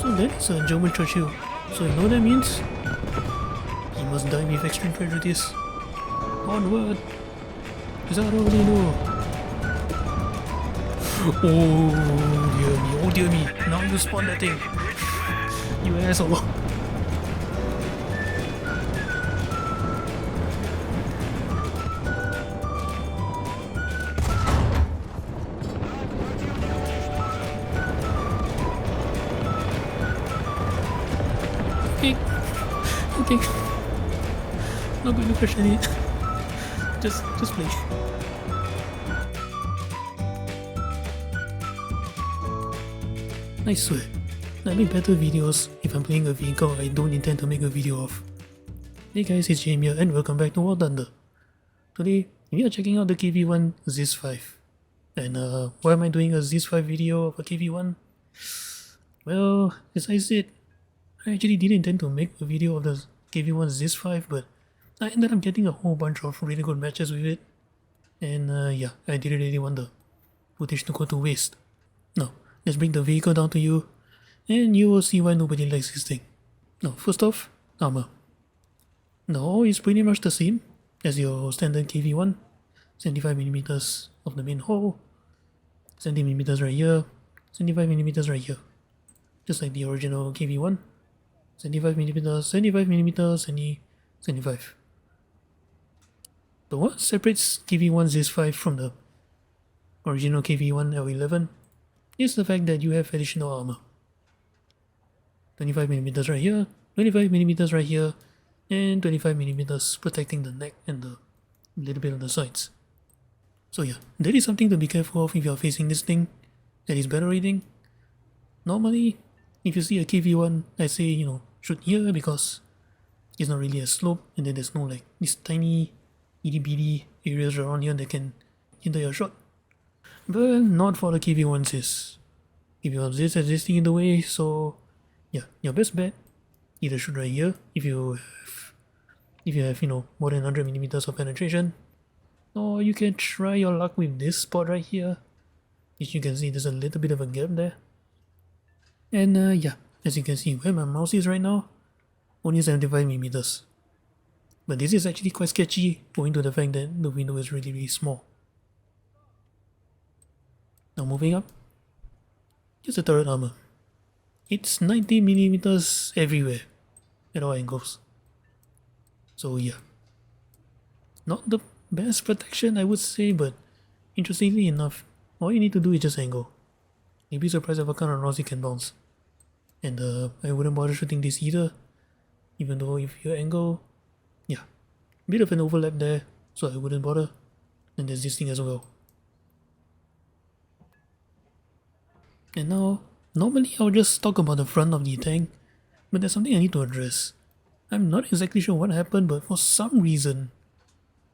So that's a German Churchill. So you know what that means? He must die with extreme prejudice. Onward! Zarolino! Oh dear me, now you spawn that thing! You asshole! Okay. Not going to question it. Just play. I swear, I make better videos if I'm playing a vehicle I don't intend to make a video of. Hey guys, it's James here and welcome back to War Thunder. Today, we are checking out the KV-1 ZiS-5. And why am I doing a ZiS-5 video of a KV-1? Well, as I said, I actually didn't intend to make a video of the KV-1 ZiS-5, but I ended up getting a whole bunch of really good matches with it. And yeah, I didn't really want the footage to go to waste. Now, let's bring the vehicle down to you, and you will see why nobody likes this thing. Now, first off, armor. Now, it's pretty much the same as your standard KV-1. 75mm of the main hull, 70mm right here, 75mm right here. Just like the original KV-1. 75mm, 75mm, 75. But what separates KV-1 ZiS-5 from the original KV-1 L11 is the fact that you have additional armor. 25mm right here, 25mm right here, and 25mm protecting the neck and a little bit on the sides. So yeah, that is something to be careful of if you are facing this thing that is battle raiding. Normally, if you see a KV-1, I say, shoot here because it's not really a slope and then there's no like these tiny itty bitty areas around here that can hinder your shot. But not for the KV-1 ZiS. If you have ZiS existing in the way, so yeah, your best bet, either shoot right here if you have more than 100mm of penetration, or you can try your luck with this spot right here, which you can see there's a little bit of a gap there. And yeah, as you can see where my mouse is right now, only 75mm. But this is actually quite sketchy owing to the fact that the window is really, really small. Now moving up, here's the turret armor. It's 90mm everywhere, at all angles. So yeah, not the best protection I would say, but interestingly enough, all you need to do is just angle. You'd be surprised at what kind of rounds you can bounce. And I wouldn't bother shooting this either, even though if you angle, yeah, bit of an overlap there, so I wouldn't bother. And there's this thing as well. And now, normally I'll just talk about the front of the tank, but there's something I need to address. I'm not exactly sure what happened, but for some reason,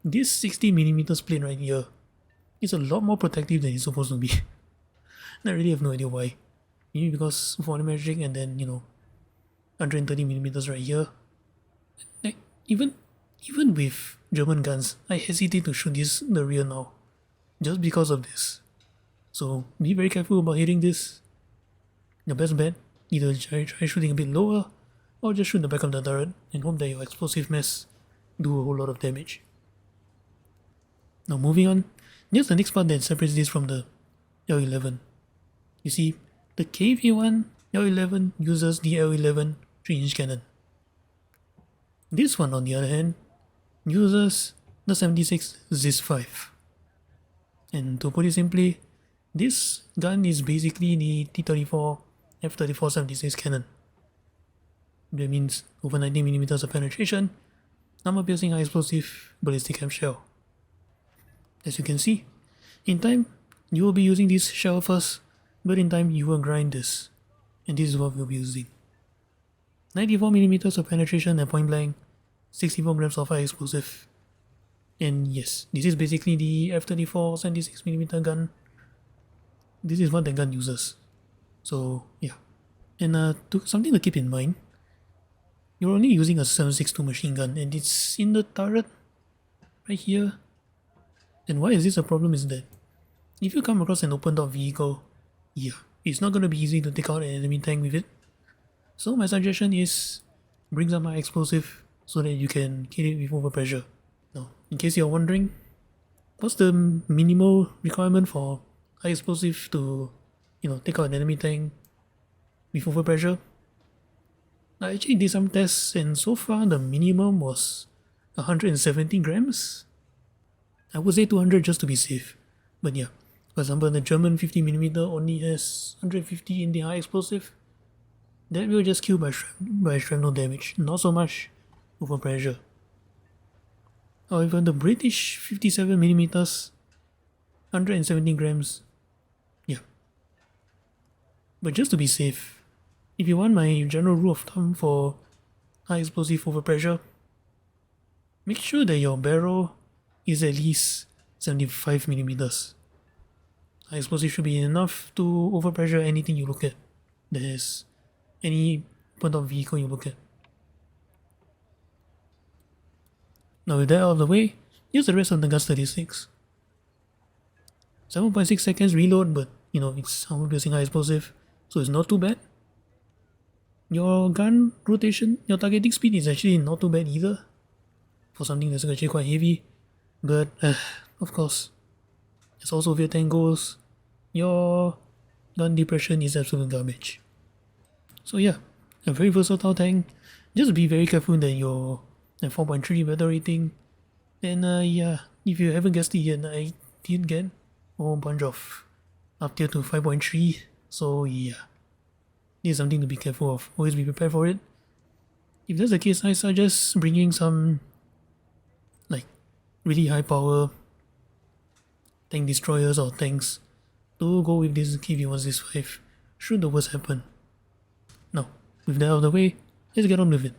this 60mm plate right here is a lot more protective than it's supposed to be. I really have no idea why. Maybe because volumetric and then 130mm right here. Like, even with German guns, I hesitate to shoot this in the rear now, just because of this. So be very careful about hitting this. Your best bet, either try shooting a bit lower, or just shoot the back of the turret and hope that your explosive mess do a whole lot of damage. Now moving on, here's the next part that separates this from the L11. You see, the KV-1 L11 uses the L11 3-inch cannon. This one, on the other hand, uses the 76 ZiS-5. And to put it simply, this gun is basically the T-34 F-34-76 cannon. That means over 90mm of penetration, armor-piercing high-explosive ballistic cap shell. As you can see, in time, you will be using this shell first, but in time you will grind this, and this is what we'll be using. 94mm of penetration at point blank, 64 grams of high explosive. And yes, this is basically the F-34 76mm gun. This is what the gun uses. So yeah, and something to keep in mind, you're only using a 7.62 machine gun and it's in the turret right here. And why is this a problem is that if you come across an open top vehicle, yeah, it's not going to be easy to take out an enemy tank with it. So my suggestion is bring some high explosive so that you can kill it with overpressure. Now, in case you're wondering, what's the minimal requirement for high explosive to, take out an enemy tank with overpressure? I actually did some tests and so far the minimum was 170 grams. I would say 200 just to be safe. But yeah, for example, the German 50mm only has 150 in the high explosive. That will just kill by shrapnel damage, not so much overpressure. However, the British 57mm, 117 grams, yeah. But just to be safe, if you want my general rule of thumb for high explosive overpressure, make sure that your barrel is at least 75mm. High explosive should be enough to overpressure anything you look at. That is, any point of vehicle you look at. Now with that out of the way, here's the rest of the Gus 36. 7.6 seconds reload, but it's armor piercing high explosive, so it's not too bad. Your gun rotation, your targeting speed is actually not too bad either for something that's actually quite heavy. But of course, as all Soviet tank goes, your gun depression is absolute garbage. So yeah, a very versatile tank. Just be very careful that your 4.3 battle rating. And yeah, if you haven't guessed it yet, I did get a whole bunch of up tier to 5.3. So yeah, this is something to be careful of. Always be prepared for it. If that's the case, I suggest bringing some like really high power tank destroyers or tanks to go with this KV-1 ZiS-5 should the worst happen. Now, with that out of the way, let's get on with it.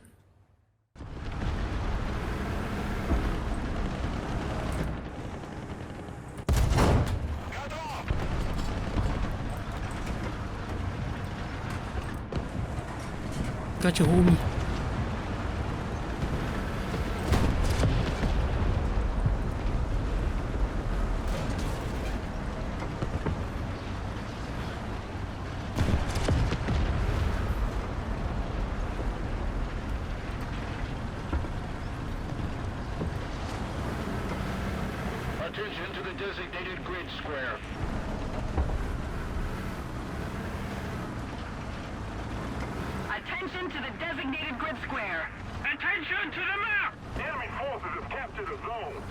Gotcha, homie. Attention to the designated grid square. Attention to the designated grid square. Attention to the map! Enemy forces have captured a zone.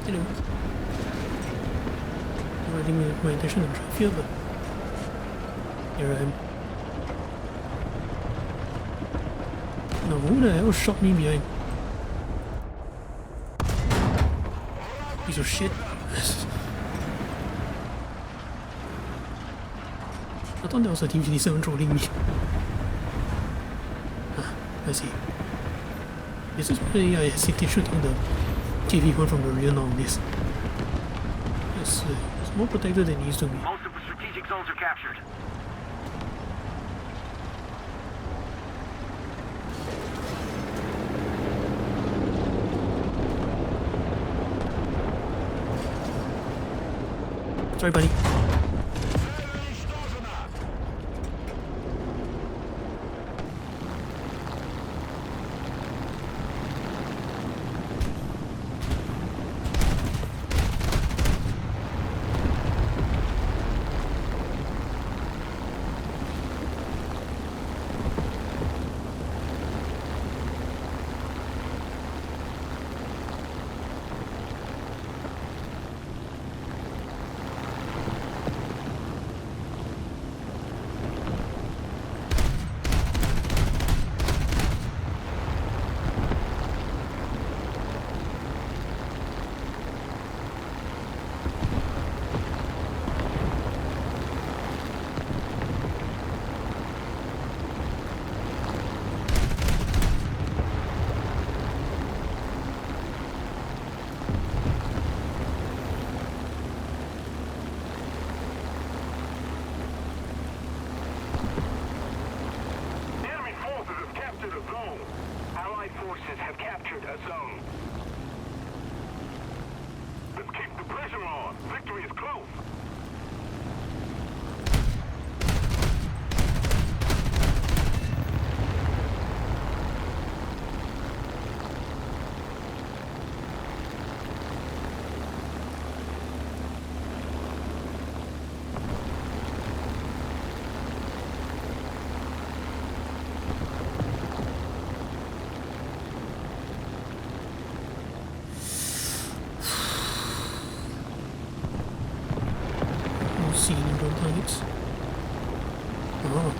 Hello. I didn't my attention on track field, but here I am. Now who the hell shot me behind? Piece of shit. I thought that was a Team 57 trolling me. Ah, I see. This is why I hesitate shooting the KV-1 from the rear nowadays. It's more protected than it used to be. Most of the strategic zones are captured. Sorry, buddy. grenades. Oh.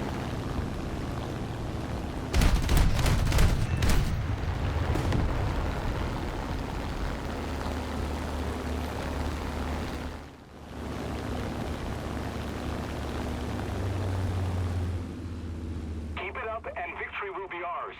Keep it up and victory will be ours.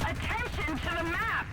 Attention to the map!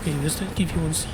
Okay, where's that KV-1C?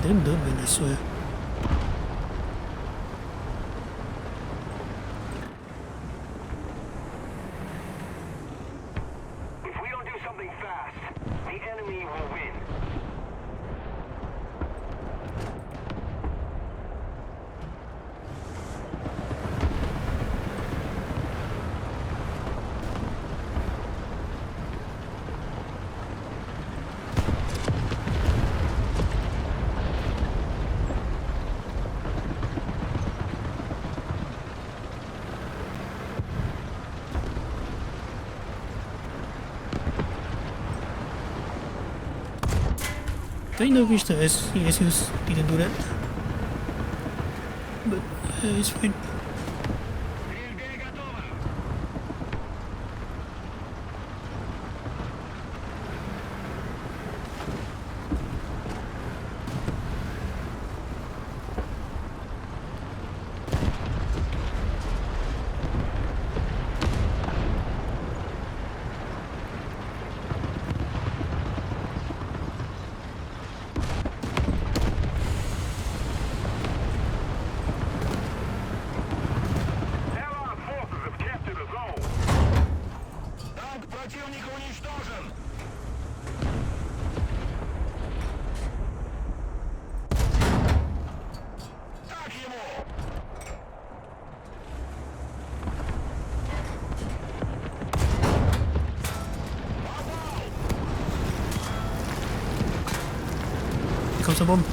Damn dirt, man, I swear. If we don't do something fast, the enemy will win. kind of wish the SUs didn't do that. But it's fine. Стрельбе готово! Allied forces have captured a zone. Танк противника уничтожен! Так ему! Here comes a bomb.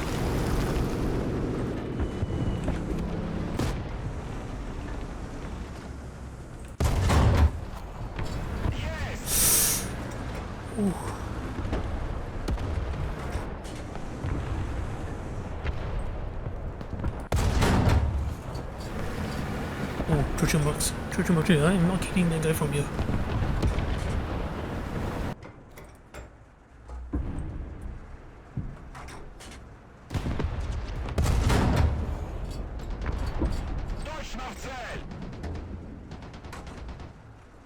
Oh, Trojan box. Trojan box. I'm not killing that guy from here. Точно в цель! Враг I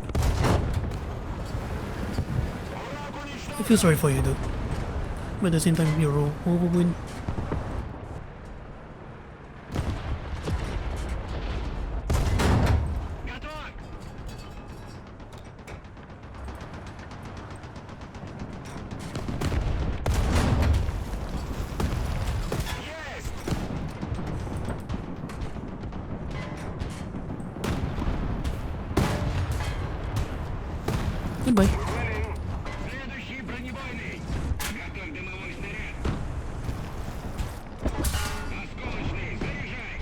уничтожен! feel sorry for you though. But at the same time, you're a win. Готов! Есть! Goodbye. Winning. Следующий бронебойный. Готовь дымовой снаряд. Осколочный, заряжай.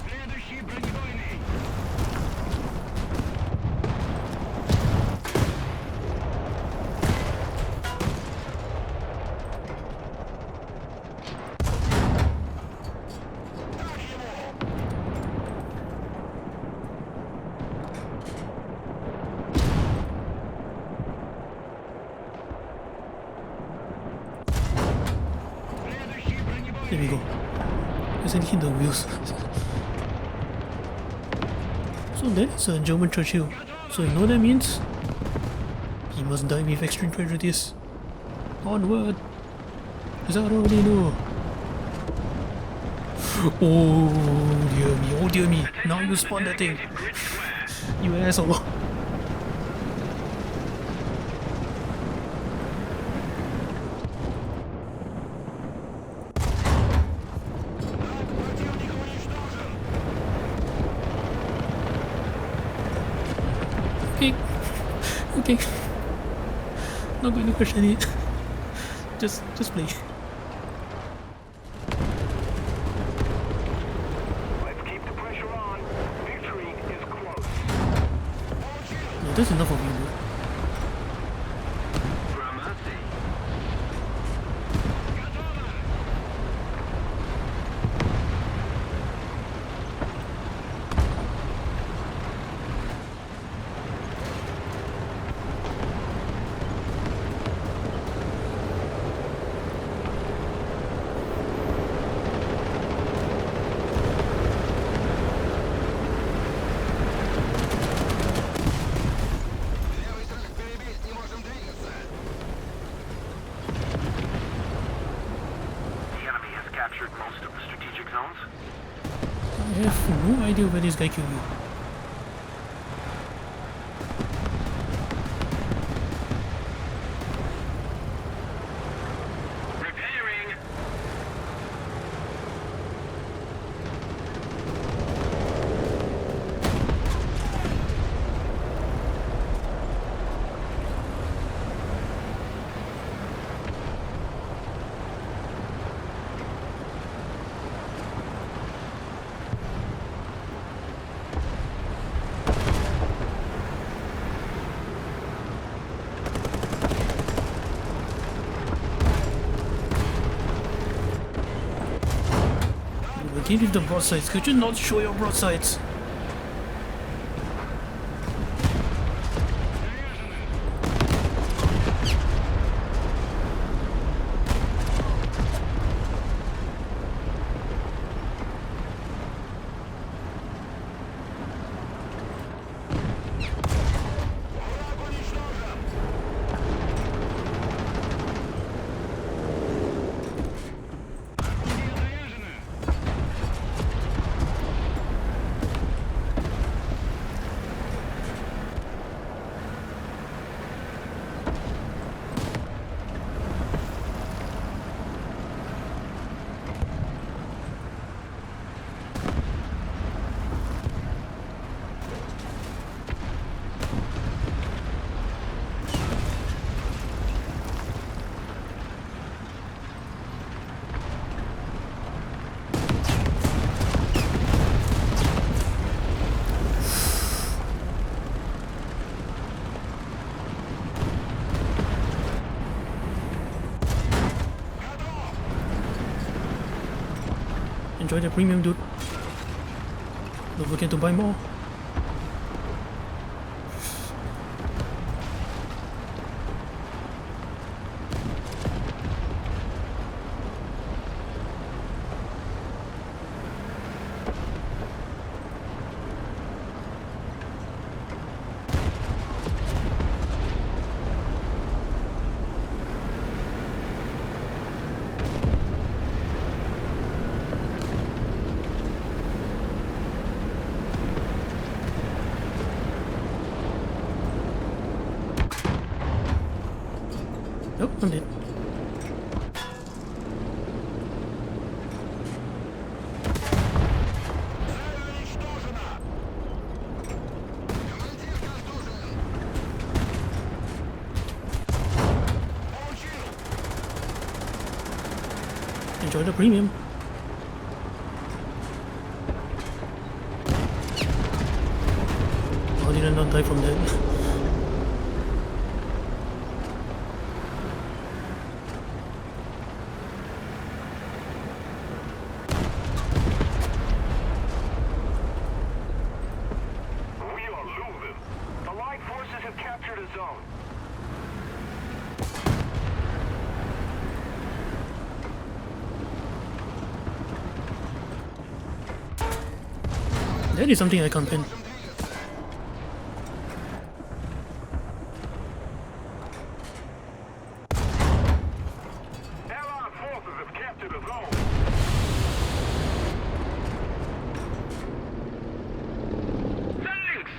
Следующий бронебойный. Так ему! Следующий бронебойный. There we go. Just need to hit the wheels. So that's a German Churchill. So you know what that means? He must die with extreme prejudice. Onward! Is that already know? Oh dear me. Now you spawn that thing. You asshole. Танк противника уничтожен. Okay. Okay. Not going to question it. Just play. Let's keep the pressure on. Victory is close. No, that's enough of you, dude. Готово! Левый трак перебит, не можем двигаться. The enemy has captured most of the strategic zones. I have no idea where this guy killed you. Repairing. Again with the broadsides. Could you not show your broadsides? Enjoy the premium, dude. Don't forget to buy more. Nope, I'm dead. Enjoy the premium. How did I not die from that? We are losing. The Allied forces have captured a zone. That is something I can't pin. Allied forces have captured a zone. Thanks!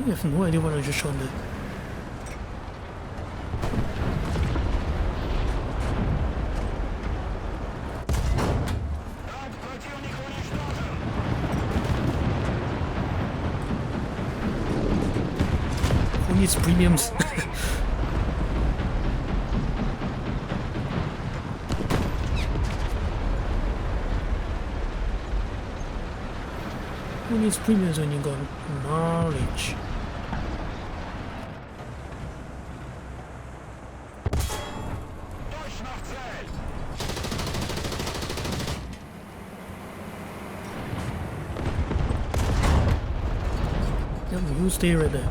I have no idea what I just shot there. Who needs premiums? Who needs premiums when you got knowledge? Yep, you stay right there.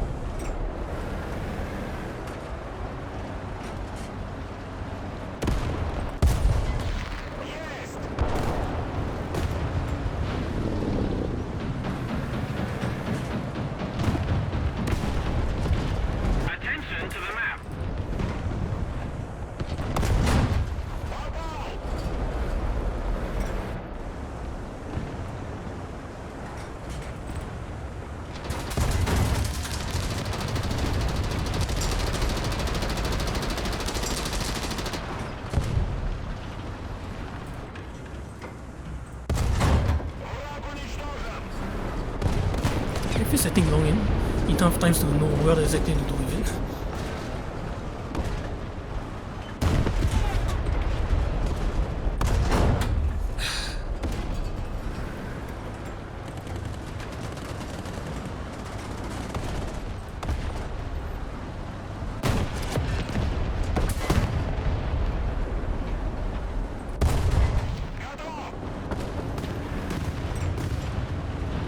Attention to setting long enough times to know what exactly to do with it.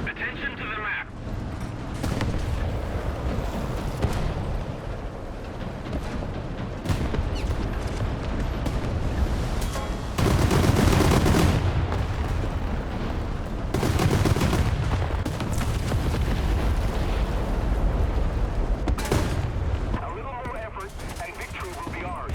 Attention to the map. A little more effort, and victory will be ours.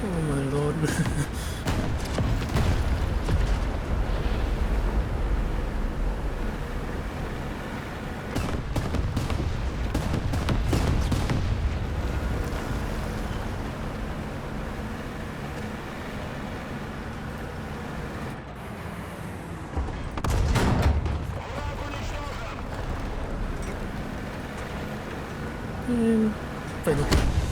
Oh my lord. Fine, okay.